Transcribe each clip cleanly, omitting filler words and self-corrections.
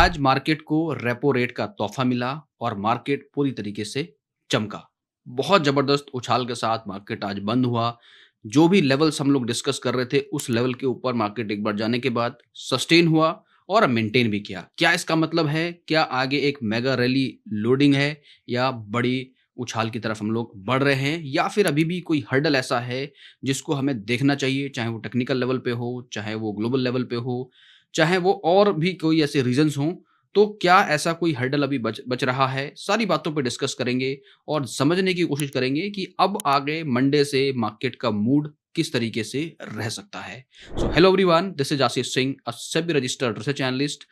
आज मार्केट को repo rate का तोहफा मिला और मार्केट पूरी तरीके से चमका। बहुत ज़बरदस्त उछाल के साथ मार्केट आज बंद हुआ। जो भी लेवल्स हम लोग डिस्कस कर रहे थे, उस लेवल के ऊपर मार्केट एक बार जाने के बाद सस्टेन हुआ और मेंटेन भी किया। क्या इसका मतलब है? क्या आगे एक मेगा रैली लोडिंग है या बड़ी उछाल की तरफ हम लोग बढ़ रहे हैं या फिर अभी भी कोई हर्डल ऐसा है जिसको हमें देखना चाहिए, चाहे वो टेक्निकल लेवल पे हो, चाहे वो ग्लोबल लेवल पे हो, चाहे वो और भी कोई ऐसे रीज़न्स हों, तो क्या ऐसा कोई हर्डल अभी बच बच रहा है? सारी बातों पे डिस्कस करेंगे और समझने की कोशिश करेंगे कि अब आगे मंडे से मार्केट का मूड किस तरीके से रह सकता है। So hello everyone, this is Ashish Singh, a SEBI registered research analyst.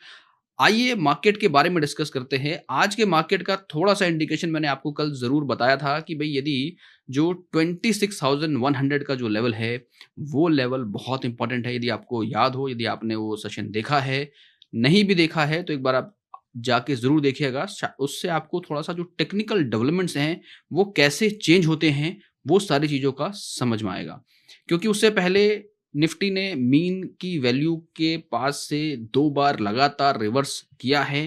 आइए मार्केट के बारे में डिस्कस करते हैं। आज के मार्केट का थोड़ा-सा इंडिकेशन मैंने आपको कल ज़रूर बताया था कि भई यदि जो 26,100 का जो लेवल है, वो लेवल बहुत इम्पोर्टेंट है। यदि आपको याद हो, यदि आपने वो सेशन देखा है, नहीं भी देखा है तो एक बार आप जाके ज़रूर देखिएगा। उससे आपको थोड़ा-सा जो टेक्निकल डेवलपमेंट्स हैं, वो कैसे चेंज होते हैं, वो सारी चीज़ों का समझ में आएगा। क्योंकि उससे पहले निफ्टी ने मीन की वैल्यू के पास से 2 बार लगातार रिवर्स किया है।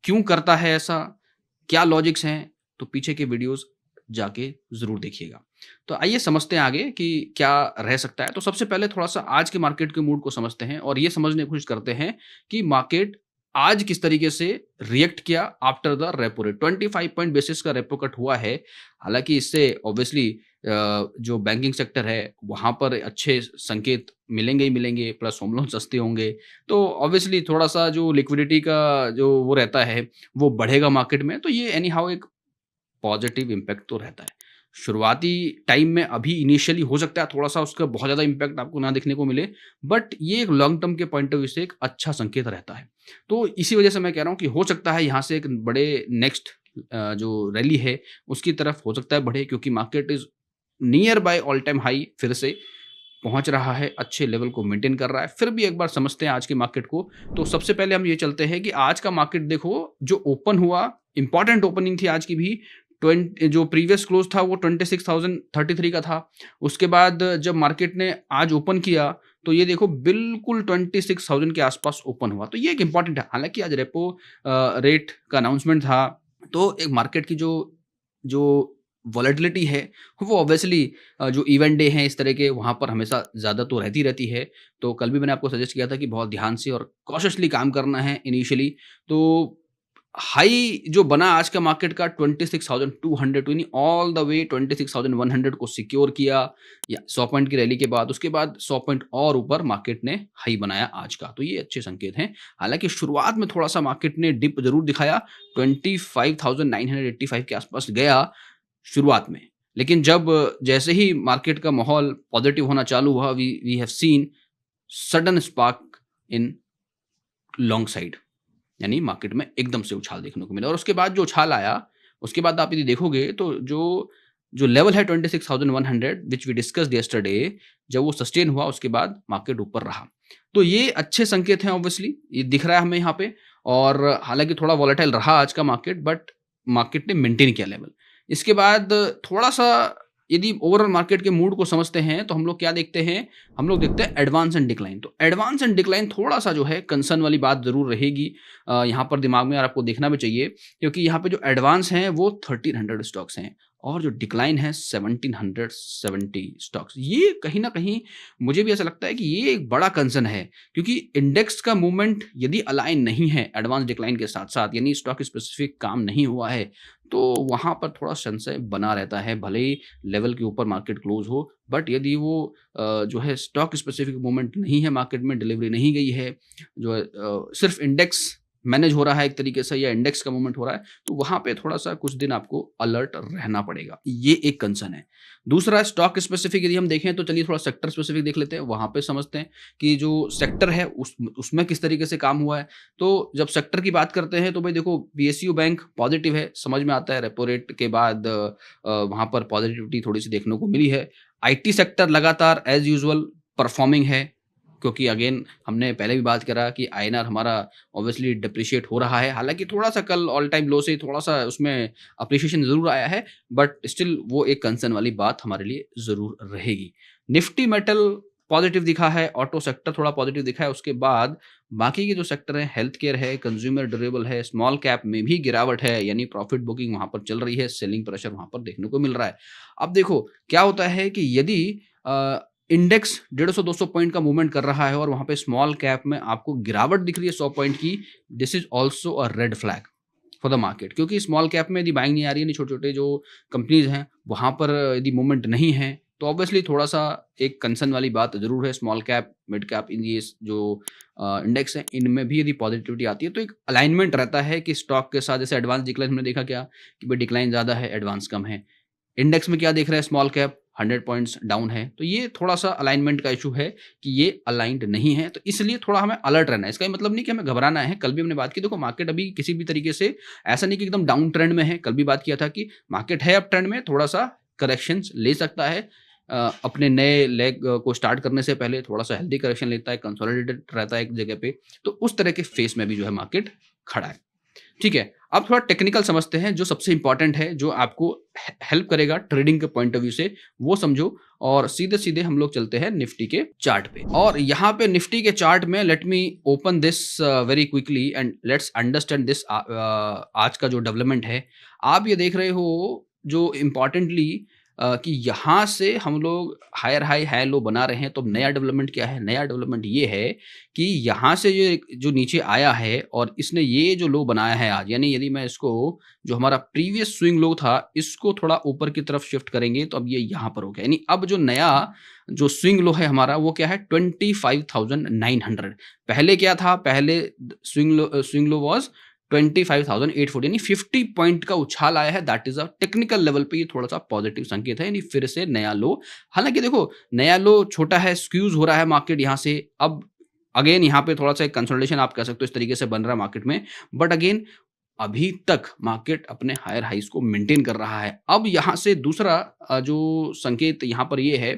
क्यों करता है ऐसा? क्या लॉजिक्स हैं? तो पीछे के वीडियोज़ जाके ज़रूर देखिएगा। तो आइए समझते हैं आगे कि क्या रह सकता है। तो सबसे पहले थोड़ा-सा आज के मार्केट के मूड को समझते हैं और ये समझने की कोशिश करते हैं कि मार्केट आज किस तरीके से रिएक्ट किया after the repo rate. 25 point basis का रेपो कट हुआ है। हालाँकि इससे ऑब्वियसली जो बैंकिंग सेक्टर है, वहाँ पर अच्छे संकेत मिलेंगे ही मिलेंगे, प्लस होम लोन सस्ते होंगे। तो ऑब्वियसली थोड़ा-सा जो लिक्विडिटी का जो वो रहता है, वो बढ़ेगा मार्केट में। तो ये एनी हाउ एक पॉजिटिव इम्पैक्ट तो रहता है। शुरुआती टाइम में अभी इनिशियली हो सकता है थोड़ा-सा उसका बहुत ज़्यादा इम्पैक्ट आपको ना देखने को मिले, बट ये एक लॉन्ग टर्म के पॉइंट ऑफ व्यू से एक अच्छा संकेत रहता है। तो इसी वजह से मैं कह रहा हूँ कि हो सकता है यहाँ से एक बड़े नेक्स्ट जो रैली है, उसकी तरफ हो सकता है बढ़े, क्योंकि market is near by all time high फिर से पहुँच रहा है, अच्छे लेवल को मेंटेन कर रहा है। फिर भी एक बार समझते हैं आज के मार्केट को। तो सबसे पहले हम ये चलते हैं कि आज का मार्केट देखो, जो ओपन हुआ, इम्पोर्टेंट ओपनिंग थी आज की भी। जो प्रीवियस क्लोज था वो 26,033 का था। उसके बाद जब मार्केट ने आज ओपन किया, तो ये देखो बिल्कुल 26,000 के आसपास ओपन हुआ। तो ये एक इम्पोर्टेंट है। हालाँकि आज रेपो रेट का अनाउंसमेंट था, तो एक मार्केट की जो जो वॉलेटिलिटी है, वो ऑब्वियसली जो इवेंट डे हैं इस तरह के, वहाँ पर हमेशा ज़्यादा तो रहती रहती है। तो कल भी मैंने आपको सजेस्ट किया था कि बहुत ध्यान से और कॉशियसली काम करना है इनिशियली। तो हाई जो बना आज का मार्केट का 26,200, यानी ऑल द वे 26,100 को सिक्योर किया या 100 पॉइंट की रैली के बाद। उसके बाद 100 पॉइंट और ऊपर मार्केट ने हाई बनाया आज का। तो ये अच्छे संकेत हैं। हालाँकि शुरुआत में थोड़ा-सा मार्केट ने डिप ज़रूर दिखाया, 25,985 के आसपास गया शुरुआत में। लेकिन जब जैसे ही मार्केट का माहौल पॉजिटिव होना चालू हुआ, we we have seen sudden spark in long side, यानी मार्केट में एकदम से उछाल देखने को मिला। और उसके बाद जो उछाल आया, उसके बाद आप यदि देखोगे तो जो जो लेवल है 26,100 व्हिच वी डिस्कस्ड यस्टरडे, जब वो सस्टेन हुआ उसके बाद मार्केट ऊपर रहा। तो ये अच्छे संकेत हैं ऑब्वियसली, ये दिख रहा है हमें यहाँ पे। और हालाँकि थोड़ा वोलेटाइल रहा आज का मार्केट, बट मार्केट ने मेंटेन किया लेवल। इसके बाद थोड़ा-सा यदि ओवरऑल मार्केट के मूड को समझते हैं, तो हम लोग क्या देखते हैं? हम लोग देखते हैं एडवांस एंड डिक्लाइन। तो एडवांस एंड डिक्लाइन थोड़ा-सा जो है कंसर्न वाली बात ज़रूर रहेगी यहाँ पर दिमाग में, और आपको देखना भी चाहिए, क्योंकि यहाँ पे जो एडवांस हैं वो 1300 स्टॉक्स हैं और जो डिक्लाइन है 1770 स्टॉक्स। ये कहीं न कहीं मुझे भी ऐसा लगता है कि ये एक बड़ा कंसर्न है, क्योंकि इंडेक्स का मूवमेंट यदि अलाइन नहीं है एडवांस डिक्लाइन के साथ-साथ, यानी स्टॉक स्पेसिफिक काम नहीं हुआ है, तो वहाँ पर थोड़ा संशय बना रहता है। भले ही लेवल के ऊपर मार्केट क्लोज़ हो, बट यदि वो जो है स्टॉक स्पेसिफिक मूवमेंट नहीं है, मार्केट में डिलीवरी नहीं गई है, जो है सिर्फ़ इंडेक्स मैनेज हो रहा है एक तरीके से, या इंडेक्स का मूवमेंट हो रहा है, तो वहाँ पे थोड़ा-सा कुछ दिन आपको अलर्ट रहना पड़ेगा। ये एक कंसर्न है। दूसरा स्टॉक स्पेसिफिक यदि हम देखें, तो चलिए थोड़ा सेक्टर स्पेसिफिक देख लेते हैं, वहाँ पे समझते हैं कि जो सेक्टर है उसमें किस तरीके से काम हुआ है। तो जब सेक्टर की बात करते हैं, तो भाई देखो पीएसयू बैंक पॉजिटिव है, समझ में आता है, रेपो रेट के बाद वहाँ पर पॉजिटिविटी थोड़ी-सी देखने को मिली है। आईटी सेक्टर लगातार एज़ यूजुअल परफॉर्मिंग है, क्योंकि अगेन हमने पहले भी बात करा कि आईएनआर हमारा ऑब्वियसली डिप्रिशिएट हो रहा है। हालाँकि थोड़ा-सा कल ऑल टाइम लो से थोड़ा-सा उसमें एप्रिशिएशन ज़रूर आया है, बट स्टिल वो एक कंसर्न वाली बात हमारे लिए ज़रूर रहेगी। निफ्टी मेटल पॉजिटिव दिखा है, ऑटो सेक्टर थोड़ा पॉजिटिव दिखा है, उसके बाद बाकी के जो सेक्टर हैं, हेल्थ केयर है, कंज्यूमर ड्यूरेबल है, स्मॉल कैप में भी गिरावट है, यानी प्रॉफिट बुकिंग वहाँ पर चल रही है, सेलिंग प्रेशर वहाँ पर देखने को मिल रहा है। अब देखो क्या होता है कि यदि इंडेक्स 150-200 पॉइंट का मूवमेंट कर रहा है और वहाँ पे स्मॉल कैप में आपको गिरावट दिख रही है 100 पॉइंट की, this is also a red flag for the market, क्योंकि स्मॉल कैप में यदि बाइंग नहीं आ रही है, छोटे-छोटे जो कंपनीज़ हैं, वहाँ पर यदि मूवमेंट नहीं है, तो ऑब्वियसली थोड़ा-सा एक कंसर्न वाली बात ज़रूर है। स्मॉल कैप, मिड कैप इन ये जो इंडेक्स हैं, इनमें भी यदि पॉजिटिविटी आती है, तो एक अलाइनमेंट रहता है कि स्टॉक के साथ, जैसे एडवांस डिक्लाइन हमने देखा क्या कि भाई डिक्लाइन ज़्यादा है, एडवांस कम है। इंडेक्स में क्या देख रहे हैं, स्मॉल कैप 100 पॉइंट्स डाउन है, तो ये थोड़ा-सा अलाइनमेंट का इश्यू है कि ये अलाइन्ड नहीं है, तो इसलिए थोड़ा हमें अलर्ट रहना है। इसका ये मतलब नहीं कि हमें घबराना है। कल भी हमने बात की, देखो मार्केट अभी किसी भी तरीके से ऐसा नहीं कि एकदम डाउन ट्रेंड में है। कल भी बात किया था कि मार्केट है अप ट्रेंड में, थोड़ा-सा करेक्शंस ले सकता है। अपने नए लेग को स्टार्ट करने से पहले थोड़ा-सा हेल्दी करेक्शन लेता है, कंसोलिडेटेड रहता है एक जगह पे, तो उस तरह के फेस में भी जो है मार्केट खड़ा है। ठीक है, अब थोड़ा टेक्निकल समझते हैं, जो सबसे इंपॉर्टेंट है, जो आपको हेल्प करेगा ट्रेडिंग के पॉइंट ऑफ व्यू से, वो समझो। और सीधे-सीधे हम लोग चलते हैं निफ्टी के चार्ट पे। और यहाँ पे निफ्टी के चार्ट में let me open this very quickly and let's understand this आज का जो डेवलपमेंट है। आप ये देख रहे हो जो इम्पोर्टेंटली कि यहाँ से हम लोग हायर हाई, हाई लो बना रहे हैं, तो नया डेवलपमेंट क्या है? नया डेवलपमेंट ये है कि यहाँ से ये जो नीचे आया है और इसने ये जो लो बनाया है आज, यानी यदि मैं इसको जो हमारा प्रीवियस स्विंग लो था, इसको थोड़ा ऊपर की तरफ शिफ्ट करेंगे, तो अब ये यहाँ पर हो गया। यानी अब जो नया जो स्विंग लो है हमारा, वो क्या है? 25,900। पहले क्या था? पहले स्विंग लो वाज़ 25,840, यानी 50 पॉइंट का उछाल आया है। That is a technical level पे ये थोड़ा-सा पॉजिटिव संकेत है, यानी फिर से नया लो। हालाँकि देखो, नया लो छोटा है, स्क्यूज़ हो रहा है मार्केट यहाँ से। अब अगेन यहाँ पे थोड़ा-सा एक कंसोलिडेशन आप कह सकते हो, इस तरीके से बन रहा है मार्केट में। बट अगेन अभी तक मार्केट अपने हायर हाइज को मेंटेन कर रहा है। अब यहाँ से दूसरा जो संकेत यहाँ पर ये है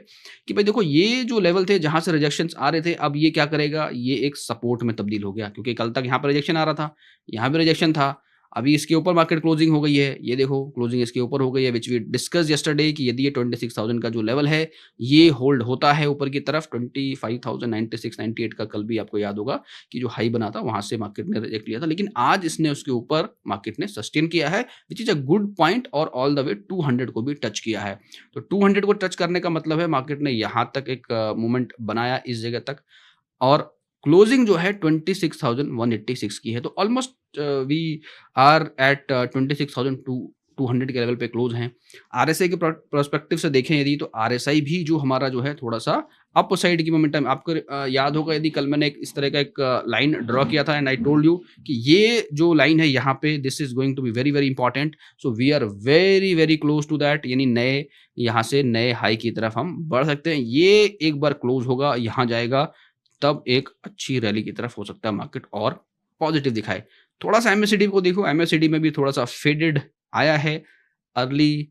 कि भाई देखो, ये जो लेवल थे जहाँ से रिजेक्शंस आ रहे थे, अब ये क्या करेगा? ये एक सपोर्ट में तब्दील हो गया, क्योंकि कल तक यहाँ पर रिजेक्शन आ रहा था, यहाँ भी रिजेक्शन था। अभी इसके ऊपर मार्केट क्लोजिंग हो गई है। ये देखो, क्लोजिंग इसके ऊपर हो गई है, व्हिच वी डिस्कस्ड यस्टरडे कि यदि ये 26,000 का जो लेवल है, ये होल्ड होता है ऊपर की तरफ, 25,096-98 का कल भी आपको याद होगा कि जो हाई बना था, वहाँ से मार्केट ने रिजेक्ट लिया था। लेकिन आज इसने उसके ऊपर मार्केट ने सस्टेन किया है, which is a good point, और ऑल द वे 200 को भी टच किया है। तो 200 को टच करने का मतलब है मार्केट ने यहाँ तक एक मूवमेंट बनाया इस जगह तक, और क्लोजिंग जो है 26,186 की है। तो ऑलमोस्ट वी आर एट 26,200 के लेवल पे क्लोज हैं। आरएसआई के पर्सपेक्टिव से देखें यदि, तो आरएसआई भी जो हमारा जो है थोड़ा-सा अप साइड की मोमेंटम, आपको याद होगा यदि कल मैंने एक इस तरह का एक लाइन ड्रॉ किया था, एंड आई टोल्ड यू कि ये जो लाइन है यहाँ पे, this is going to be very, very important. So we are very, very close to that, यानी नए यहाँ से नए हाई की तरफ हम बढ़ सकते हैं। ये एक बार क्लोज होगा, यहाँ जाएगा, तब एक अच्छी रैली की तरफ हो सकता है मार्केट और पॉजिटिव दिखाए। थोड़ा-सा एमएससीडी को देखो, एमएससीडी में भी थोड़ा-सा फेडेड आया है। अर्ली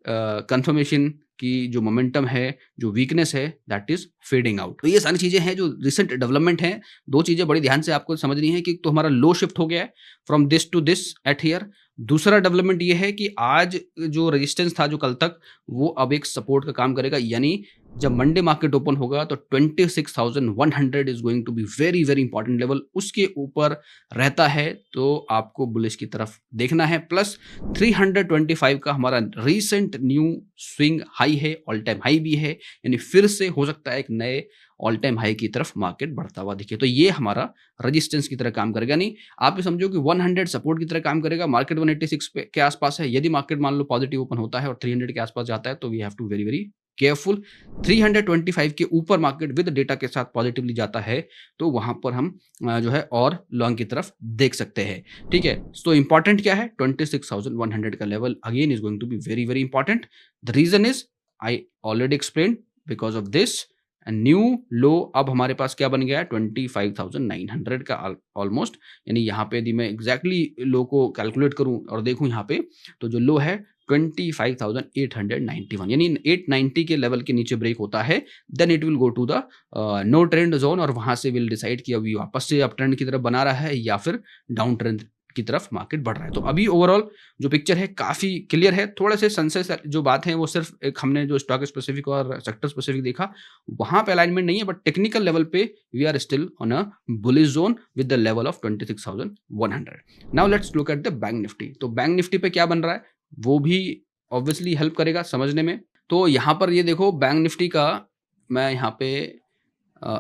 कन्फर्मेशन की जो मोमेंटम है, जो वीकनेस है, दैट इज़ फेडिंग आउट। तो ये सारी चीज़ें हैं जो रिसेंट डेवलपमेंट हैं। 2 चीज़ें बड़ी ध्यान से आपको समझनी है कि तो हमारा लो शिफ्ट हो गया है from this to this at here. दूसरा डेवलपमेंट ये है कि आज जो रेजिस्टेंस था जो कल तक, वो अब एक सपोर्ट का काम करेगा, यानी जब मंडे मार्केट ओपन होगा तो 26,100 is going to be very, very important level. उसके ऊपर रहता है तो आपको बुलिश की तरफ देखना है। प्लस 325 का हमारा रीसेंट न्यू स्विंग हाई है, ऑल टाइम हाई भी है, यानी फिर से हो सकता है एक नए ऑल टाइम हाई की तरफ मार्केट बढ़ता हुआ दिखे। तो ये हमारा रेजिस्टेंस की तरह काम करेगा। नहीं, आप ये समझो कि 100 सपोर्ट की तरह काम करेगा। मार्केट 186 के आसपास है। यदि मार्केट मान लो पॉजिटिव ओपन होता है और 300 के आसपास जाता है, तो we have to very, very careful. 325 के ऊपर मार्केट विद डेटा के साथ पॉजिटिवली जाता है, तो वहां पर हम जो है और लॉन्ग की तरफ देख सकते हैं। ठीक है, तो इंपॉर्टेंट क्या है? 26,100 का level again is going to be very, very important. The reason is I already explain, because of this new low अब हमारे पास क्या बन गया है? 25,900 का ऑलमोस्ट। यानी यहाँ पे यदि मैं एग्जैक्टली लो को कैलकुलेट करूं और देखूं यहाँ पे, तो जो लो है 25,891, यानी 890 के लेवल के नीचे ब्रेक होता है, then it will go to the no trend zone, और वहां से विल डिसाइड कि अभी वापस से अप ट्रेंड की तरफ बना रहा है या फिर डाउन ट्रेंड की तरफ मार्केट बढ़ रहा है। तो अभी ओवरऑल जो पिक्चर है काफ़ी क्लियर है। थोड़े से सेंसेस जो बात है वो सिर्फ एक हमने जो स्टॉक स्पेसिफिक और सेक्टर स्पेसिफिक देखा, वहाँ पे अलाइनमेंट नहीं है, बट टेक्निकल लेवल पे we are still on a bullish zone with the level of 26,100। Now let's look at the bank Nifty. तो बैंक निफ्टी पे क्या बन रहा है, वो भी ऑब्वियसली हेल्प करेगा समझने में। तो यहाँ पर ये देखो बैंक निफ्टी का मैं यहाँ पे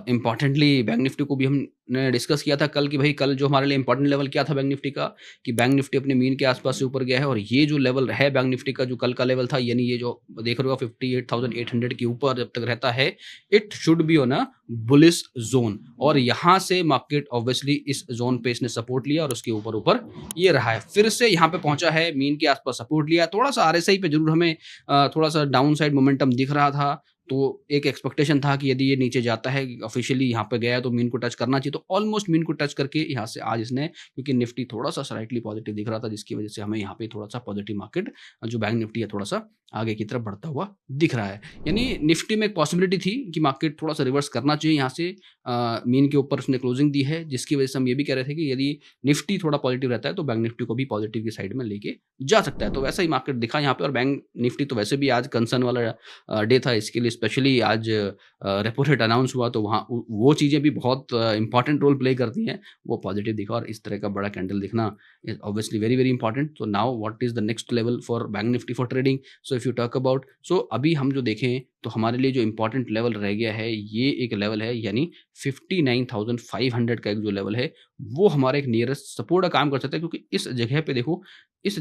इम्पॉर्टेंटली बैंक निफ्टी को भी हमने डिस्कस किया था कल कि भाई कल जो हमारे लिए इंपॉर्टेंट लेवल क्या था बैंक निफ्टी का, कि बैंक निफ्टी अपने मीन के आसपास से ऊपर गया है और ये जो लेवल है बैंक निफ्टी का जो कल का लेवल था, यानी ये जो देख रहे हो 58,800 के ऊपर जब तक रहता है, it should be on a bullish zone. और यहाँ से मार्केट ऑब्वियसली इस जोन पे इसने सपोर्ट लिया और उसके ऊपर ऊपर ये रहा है, फिर से यहाँ पे पहुंचा है, मीन के आसपास सपोर्ट लिया। थोड़ा सा आरएसआई पे जरूर हमें थोड़ा सा डाउन साइड मोमेंटम दिख रहा था, तो एक एक्सपेक्टेशन था कि यदि ये नीचे जाता है ऑफिशियली यहाँ पे गया है तो मीन को टच करना चाहिए। तो ऑलमोस्ट मीन को टच करके यहाँ से आज इसने, क्योंकि निफ्टी थोड़ा सा स्लाइटली पॉजिटिव दिख रहा था जिसकी वजह से हमें यहाँ पे थोड़ा सा पॉजिटिव मार्केट जो बैंक निफ्टी है थोड़ा सा आगे की तरफ बढ़ता हुआ दिख रहा है। यानी निफ्टी में एक पॉसिबिलिटी थी कि मार्केट थोड़ा सा रिवर्स करना चाहिए यहाँ से, मीन के ऊपर उसने क्लोजिंग दी है, जिसकी वजह से हम ये भी कह रहे थे कि यदि निफ्टी थोड़ा पॉजिटिव रहता है तो बैंक निफ्टी को भी पॉजिटिव की साइड में लेके जा सकता है। तो वैसा ही मार्केट दिखा यहाँ पे। और बैंक निफ्टी तो वैसे भी आज कंसर्न वाला डे था, इसके लिए स्पेशली आज रेपो रेट अनाउंस हुआ, तो वहाँ वो चीज़ें भी बहुत इंपॉर्टेंट रोल प्ले करती हैं। वो पॉजिटिव दिखा और इस तरह का बड़ा कैंडल दिखना is obviously very very important. तो now what is the next level for bank Nifty for trading. So if you talk about, so अभी हम जो देखें तो हमारे लिए जो इंपॉर्टेंट लेवल रह गया है, ये एक लेवल है, यानी 59,500 का एक जो लेवल है वो हमारा एक नियरेस्ट सपोर्ट का काम कर सकता है। क्योंकि इस जगह पे देखो, इस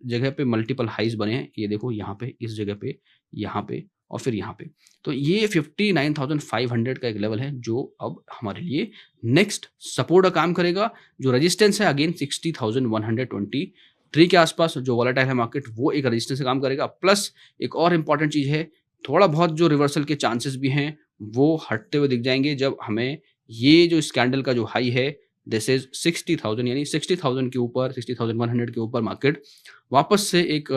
जगह पे मल्टीपल हाइज बने हैं, ये देखो यहाँ पे, इस जगह पे, यहाँ पे और फिर यहाँ पे। तो ये 59,500 का एक लेवल है जो अब हमारे लिए नेक्स्ट सपोर्ट का काम करेगा। जो रेजिस्टेंस है अगेन 60,123 के आसपास जो वॉलेटाइल है मार्केट, वो एक रेजिस्टेंस से काम करेगा। प्लस एक और इम्पॉर्टेंट चीज़ है, थोड़ा बहुत जो रिवर्सल के चांसेस भी हैं वो हटते हुए दिख जाएंगे जब हमें ये जो इस कैंडल का जो हाई है दिस इज 60,000, यानी 60,000 के ऊपर, 60,100 के ऊपर मार्केट वापस से एक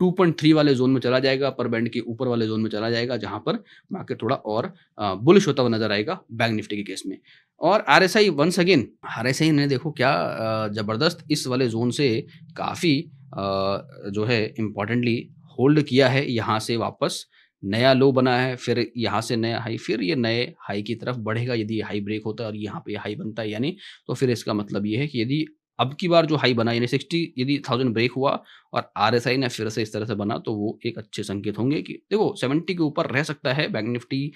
2.3 वाले जोन में चला जाएगा, अपर बैंड के ऊपर वाले जोन में चला जाएगा, जहां पर मार्केट थोड़ा और बुलिश होता हुआ नजर आएगा बैंक निफ्टी के केस में। और आरएसआई वंस अगेन, आरएसआई ने देखो क्या जबरदस्त इस वाले जोन से काफी जो है इम्पोर्टेंटली होल्ड किया है। यहाँ से वापस नया लो बना है, फिर यहाँ से नया हाई, फिर ये नए हाई की तरफ बढ़ेगा यदि ये हाई ब्रेक होता है और यहाँ पे हाई बनता है, यानी तो फिर इसका मतलब ये है कि यदि अब की बार जो हाई बना यानी 60 यदि 1000 ब्रेक हुआ और आरएसआई ने फिर से इस तरह से बना, तो वो एक अच्छे संकेत होंगे कि देखो 70 के ऊपर रह सकता है बैंक निफ्टी,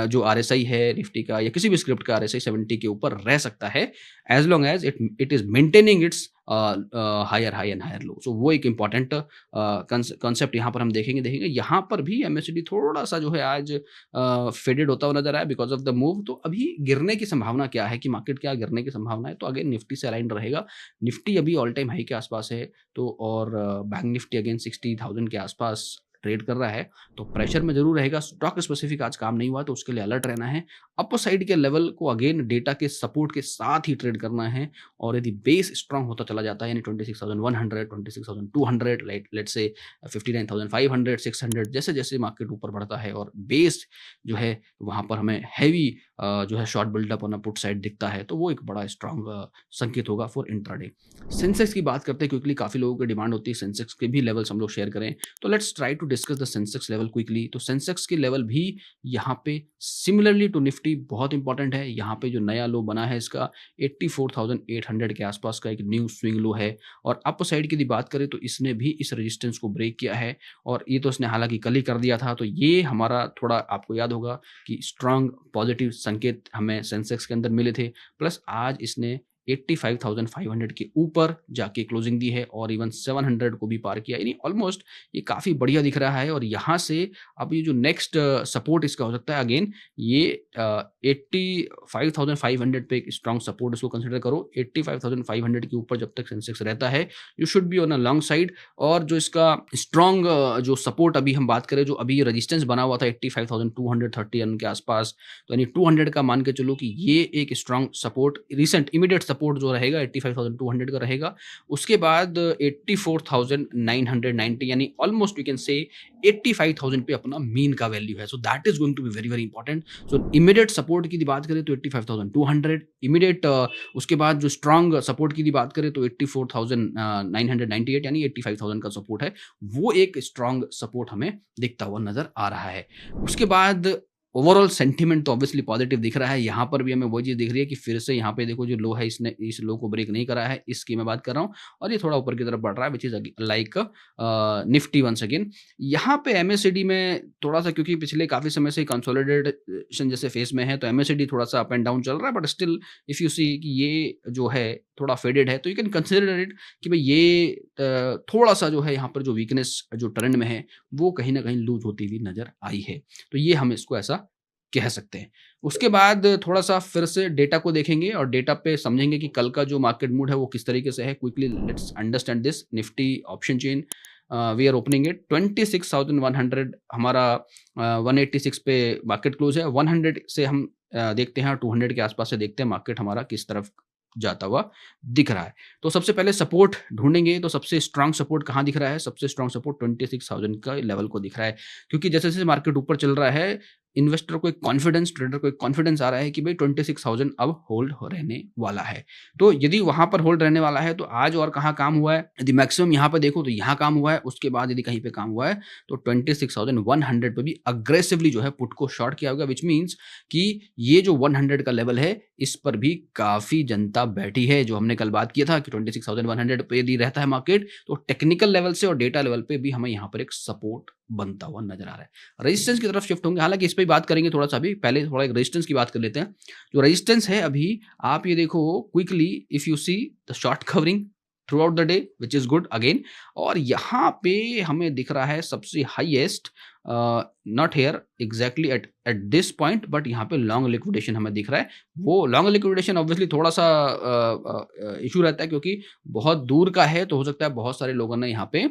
जो आरएसआई है निफ्टी का या किसी भी स्क्रिप्ट का आरएसआई 70 के ऊपर रह सकता है, as long as it is maintaining its higher high and higher low. So वो एक इंपॉर्टेंट कॉन्सेप्ट यहाँ पर हम देखेंगे। यहाँ पर भी एमएसडी थोड़ा सा जो है आज फेडेड होता हुआ नजर आया बिकॉज ऑफ द मूव। तो अभी गिरने की संभावना क्या है, कि मार्केट क्या गिरने की संभावना है, तो अगेन निफ्टी से अलाइन रहेगा। निफ्टी अभी ऑल टाइम हाई के आसपास है, तो और बैंक निफ्टी अगेन 60,000 के आसपास ट्रेड कर रहा है, तो प्रेशर में जरूर रहेगा। स्टॉक स्पेसिफिक आज काम नहीं हुआ तो उसके लिए अलर्ट रहना है। अपर साइड के लेवल को अगेन डेटा के सपोर्ट के साथ ही ट्रेड करना है, और यदि बेस स्ट्रांग होता चला जाता है यानी 26,100, 26,200, लेट्स से 59,500, 600, जैसे जैसे मार्केट ऊपर बढ़ता है और बेस जो है वहां पर हमें हैवी जो है short buildup on put side दिखता है, तो वो एक बड़ा स्ट्रांग संकेत होगा फॉर इंट्राडे। सेंसेक्स की बात करते हैं क्विकली, काफी लोगों की डिमांड होती है सेंसेक्स के भी लेवल्स हम लोग शेयर करें, तो let's try to discuss the Sensex level quickly. तो सेंसेक्स के लेवल भी यहाँ पे सिमिलरली टू निफ्टी बहुत इंपॉर्टेंट है। यहाँ पे जो नया लो बना है इसका 84,800 के आसपास का एक न्यू स्विंग लो है, और अप साइड की बात करें तो इसने भी इस रेजिस्टेंस को ब्रेक किया है, और ये तो इसने हालांकि कल ही कर दिया था। तो ये हमारा थोड़ा आपको याद होगा कि स्ट्रांग पॉजिटिव संकेत हमें सेंसेक्स के अंदर मिले थे। प्लस आज इसने 85,500 के ऊपर जाके क्लोजिंग दी है और इवन 700 को भी पार किया, यानी ऑलमोस्ट ये काफ़ी बढ़िया दिख रहा है। और यहाँ से अब ये जो नेक्स्ट सपोर्ट इसका हो सकता है, अगेन ये 85,500 पे एक स्ट्रॉन्ग सपोर्ट इसको कंसिडर करो। 85,500 के ऊपर जब तक सेंसेक्स रहता है you should be on a long side. और जो इसका स्ट्रॉन्ग जो सपोर्ट अभी हम बात करें, जो अभी रेजिस्टेंस बना हुआ था 85,230 के आसपास, तो यानी 200 का मान के चलो कि ये एक strong support, recent immediate support जो रहेगा 85,200 का रहेगा। उसके बाद 84,990 यानी ऑलमोस्ट वी कैन से 85,000 पे अपना मीन का वैल्यू है। So that is going to be very, very important. So immediate support की यदि बात करें तो 85,200 इमीडिएट उसके बाद जो स्ट्रॉन्ग सपोर्ट की यदि बात करें तो 84,998 यानी 85,000 का सपोर्ट है। वो एक स्ट्रॉन्ग सपोर्ट हमें दिखता हुआ नज़र आ रहा है। उसके बाद ओवरऑल सेंटिमेंट तो ऑब्वियसली पॉजिटिव दिख रहा है। यहाँ पर भी हमें वही चीज़ दिख रही है कि फिर से यहाँ पे देखो जो लो है इसने इस लो को ब्रेक नहीं करा है, इसकी मैं बात कर रहा हूँ और ये थोड़ा ऊपर की तरफ बढ़ रहा है which is like Nifty once again. यहाँ पे एमएससीडी में थोड़ा-सा क्योंकि पिछले काफ़ी समय से कंसोलिडेशन जैसे फेज़ में है तो एमएससीडी थोड़ा-सा अप एंड डाउन चल रहा है but still if you see कि ये जो है थोड़ा फेडेड है तो यू कैन कंसिडर इट कि भई ये थोड़ा-सा जो है यहाँ पर जो वीकनेस जो ट्रेंड में है वो कहीं न कहीं लूज़ होती हुई नज़र आई है। तो ये हम इसको ऐसा कह सकते हैं। उसके बाद थोड़ा-सा फिर से डेटा को देखेंगे और डेटा पे समझेंगे कि कल का जो मार्केट मूड है वो किस तरीके से है। Quickly let's understand this Nifty option chain we are opening it 26,100 हमारा 186 पे मार्केट क्लोज़ है। 100 से हम देखते हैं 200 के आस-पास से देखते हैं मार्केट हमारा किस तरफ जाता हुआ दिख रहा है। तो सबसे पहले सपोर्ट ढूँढेंगे तो सबसे स्ट्रॉन्ग सपोर्ट कहाँ दिख रहा है? सबसे स्ट्रॉन्ग सपोर्ट 26,000 का लेवल को दिख रहा है। क्योंकि जैसे-जैसे मार्केट ऊपर चल रहा है इन्वेस्टर को एक कॉन्फिडेंस ट्रेडर को एक कॉन्फिडेंस आ रहा है कि भाई 26,000 अब होल्ड हो रहने वाला है। तो यदि वहाँ पर होल्ड रहने वाला है तो आज और कहाँ काम हुआ है? यदि मैक्सिमम यहाँ पे देखो तो यहाँ काम हुआ है, उसके बाद यदि कहीं पे काम हुआ है तो 26,100 पे भी अग्रेसिवली जो है पुट को शॉर्ट किया होगा व्हिच मीन्स कि ये जो 100 का लेवल है इस पर भी काफ़ी जनता बैठी है। जो हमने कल बात किया था कि 26,100 पे यदि रहता है मार्केट तो टेक्निकल लेवल से और डेटा लेवल पे भी हमें यहाँ पर एक सपोर्ट बनता हुआ नज़र आ रहा है। रेजिस्टेंस की तरफ शिफ्ट होंगे, हालाँकि इस पे बात करेंगे थोड़ा-सा अभी, पहले थोड़ा एक रेजिस्टेंस की बात कर लेते हैं। जो रेजिस्टेंस है अभी आप ये देखो quickly if you see the short covering through out the day which is good again और यहाँ पे हमें दिख रहा है सबसे highest not here exactly at this point but यहाँ पे लॉन्ग लिक्विडेशन हमें दिख रहा है। वो लॉन्ग लिक्विडेशन ऑब्वियसली थोड़ा-सा इश्यू रहता है क्योंकि बहुत दूर का है तो हो सकता है बहुत सारे लोगों ने यहाँ पे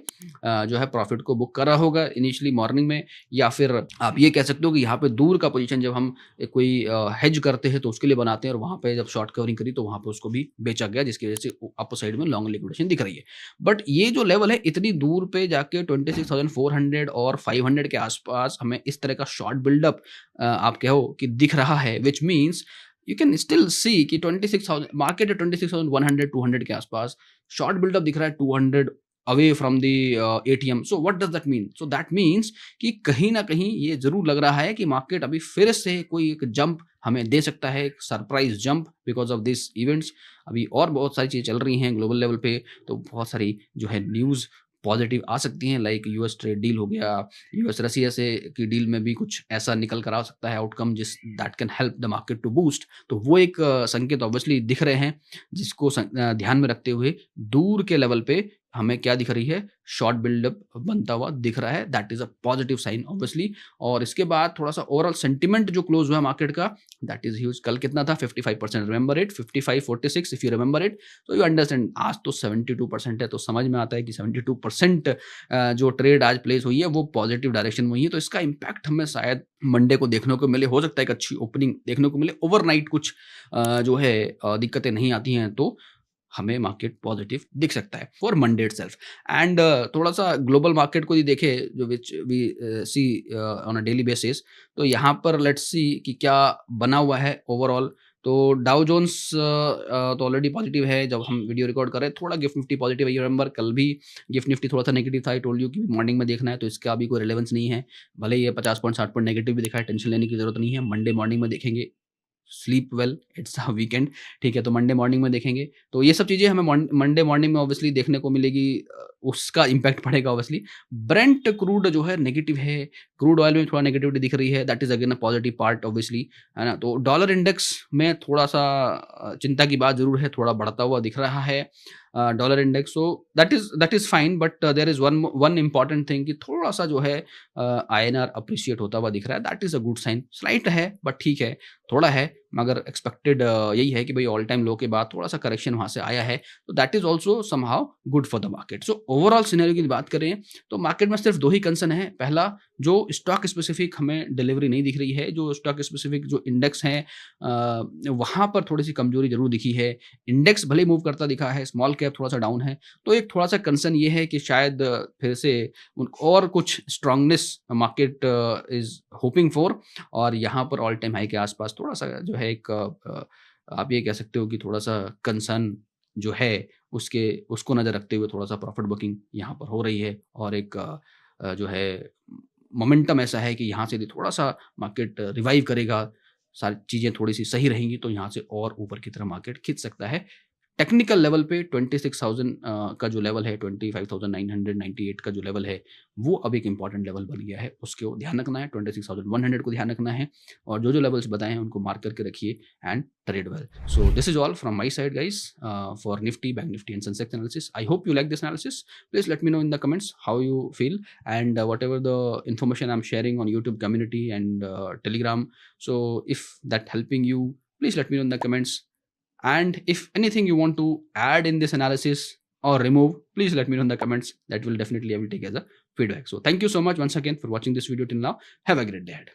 जो है प्रॉफिट को बुक करा होगा इनिशियली मॉर्निंग में या फिर आप ये कह सकते हो कि यहाँ पे दूर का पोजीशन जब हम कोई हेज करते हैं तो उसके लिए बनाते हैं और वहाँ पे जब शॉर्ट कवरिंग करी तो वहाँ पे उसको भी बेचा गया जिसकी वजह से अपर साइड में लॉन्ग लिक्विडेशन दिख रही है। बट ये जो लेवल है इतनी दूर पे जाके 26,400 और 500 के आसपास हमें इस तरह का शॉर्ट बिल्डअप आप कहो कि दिख रहा है which means you can still see कि 26,000 मार्केट है 26,100 200 के आसपास शॉर्ट बिल्डअप दिख रहा है 200 away from the ATM. So what does that mean? So that means कि कहीं ना कहीं ये जरूर लग रहा है कि मार्केट अभी फिर से कोई एक जंप हमें दे सकता है, एक surprise jump because of this events. अभी और बहुत सारी चीज़ें चल रही हैं ग्लोबल लेवल पे तो बहुत सारी जो है न्यूज़ पॉजिटिव आ सकती हैं लाइक यूएस ट्रेड डील हो गया, यूएस रसिया से की डील में भी कुछ ऐसा निकल कर आ सकता है आउटकम जिस that can help the market to boost. तो वो एक संकेत ऑब्वियसली दिख रहे हैं जिसको ध्यान में रखते हुए दूर के लेवल पे हमें क्या दिख रही है? शॉर्ट बिल्डअप बनता हुआ दिख रहा है, that is a positive sign obviously. और इसके बाद थोड़ा-सा ओवरऑल सेंटिमेंट जो क्लोज़ हुआ मार्केट का दैट इज़ ह्यूज। कल कितना था? 55% remember it 55-46 if you remember it तो यू अंडरस्टैंड। आज तो 72% है तो समझ में आता है कि 72% जो ट्रेड आज प्लेस हुई है वो पॉजिटिव डायरेक्शन में हुई है। तो इसका इम्पैक्ट हमें शायद मंडे को देखने को मिले, हो सकता है एक अच्छी ओपनिंग देखने को मिले, ओवरनाइट कुछ जो है दिक्कतें नहीं आती हैं तो हमें मार्केट पॉजिटिव दिख सकता है फॉर मंडे इटसेल्फ। एंड थोड़ा-सा ग्लोबल मार्केट को भी देखें जो which we see on a daily basis तो यहाँ पर लेट्स सी कि क्या बना हुआ है ओवरऑल। तो डाउ जोन्स तो ऑलरेडी पॉजिटिव है जब हम वीडियो रिकॉर्ड कर रहे हैं। थोड़ा गिफ्ट निफ्टी पॉजिटिव है, यू रिमेंबर कल भी गिफ्ट निफ्टी थोड़ा-सा नेगेटिव था। आई टोल्ड यू कि मॉर्निंग में देखना है तो इसका अभी कोई रिलेवेंस नहीं है। भले ही ये 50 पॉइंट 60 पॉइंट नेगेटिव भी दिखा है, टेंशन लेने की ज़रूरत नहीं है। मंडे मॉर्निंग में देखेंगे, sleep well, it's a weekend, ठीक है? तो मंडे मॉर्निंग में देखेंगे। तो ये सब चीज़ें हमें मंडे मॉर्निंग में ऑब्वियसली देखने को मिलेगी, उसका इम्पैक्ट पड़ेगा ऑब्वियसली। ब्रेंट क्रूड जो है नेगेटिव है, क्रूड ऑयल में थोड़ा नेगेटिविटी दिख रही है, that is again a positive part obviously, है ना? तो डॉलर इंडेक्स में थोड़ा-सा चिंता की बात ज़रूर है, थोड़ा बढ़ता हुआ दिख रहा है dollar index. So that is fine but there is one important thing कि थोड़ा-सा जो है आईएनआर अप्रिशिएट होता हुआ दिख रहा है, that is a good sign. Slight है बट ठीक है, थोड़ा है मगर एक्सपेक्टेड यही है कि भाई ऑल टाइम लो के बाद थोड़ा-सा करेक्शन वहाँ से आया है, तो that is also somehow good for the market. So overall scenario की बात करें तो मार्केट में सिर्फ 2 ही कंसर्न है। पहला जो स्टॉक स्पेसिफिक हमें डिलीवरी नहीं दिख रही है, जो स्टॉक स्पेसिफिक जो इंडेक्स हैं वहाँ पर थोड़ी-सी कमज़ोरी ज़रूर दिखी है। इंडेक्स भले ही मूव करता दिखा है, स्मॉल कैप थोड़ा-सा डाउन है, तो एक थोड़ा-सा कंसर्न ये है कि शायद फिर से उन और कुछ strongness market is hoping for, और यहाँ पर ऑल टाइम हाई के आस-पास थोड़ा-सा जो है एक आप ये कह सकते हो कि थोड़ा-सा कंसर्न जो है उसको नज़र रखते हुए थोड़ा-सा प्रॉफिट बुकिंग यहाँ पर हो रही है, और एक जो है मोमेंटम ऐसा है कि यहाँ से यदि थोड़ा-सा मार्केट रिवाइव करेगा, सारी चीज़ें थोड़ी-सी सही रहेंगी, तो यहाँ से और ऊपर की तरफ मार्केट खिंच सकता है। टेक्निकल लेवल पे 26,000 का जो लेवल है, 25,998 का जो लेवल है, वो अब एक इम्पोर्टेंट लेवल बन गया है। उसको ध्यान रखना है, 26,100 को ध्यान रखना है, और जो-जो लेवल्स बताए हैं उनको मार्क करके रखिए and trade well. So this is all from my side guys for Nifty, bank Nifty and Sensex analysis. I hope you like this analysis. Please let me know in the comments how you feel, and whatever the information I'm sharing on YouTube community and Telegram. So if that helping you, please let me know in the comments. And if anything you want to add in this analysis or remove, please let me know in the comments. That will definitely I will take as a feedback. So thank you so much once again for watching this video till now. Have a great day ahead.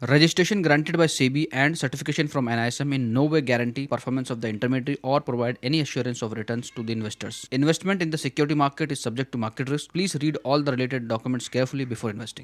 Registration granted by SEBI and certification from NISM in no way guarantee performance of the intermediary or provide any assurance of returns to the investors. Investment in the security market is subject to market risk. Please read all the related documents carefully before investing.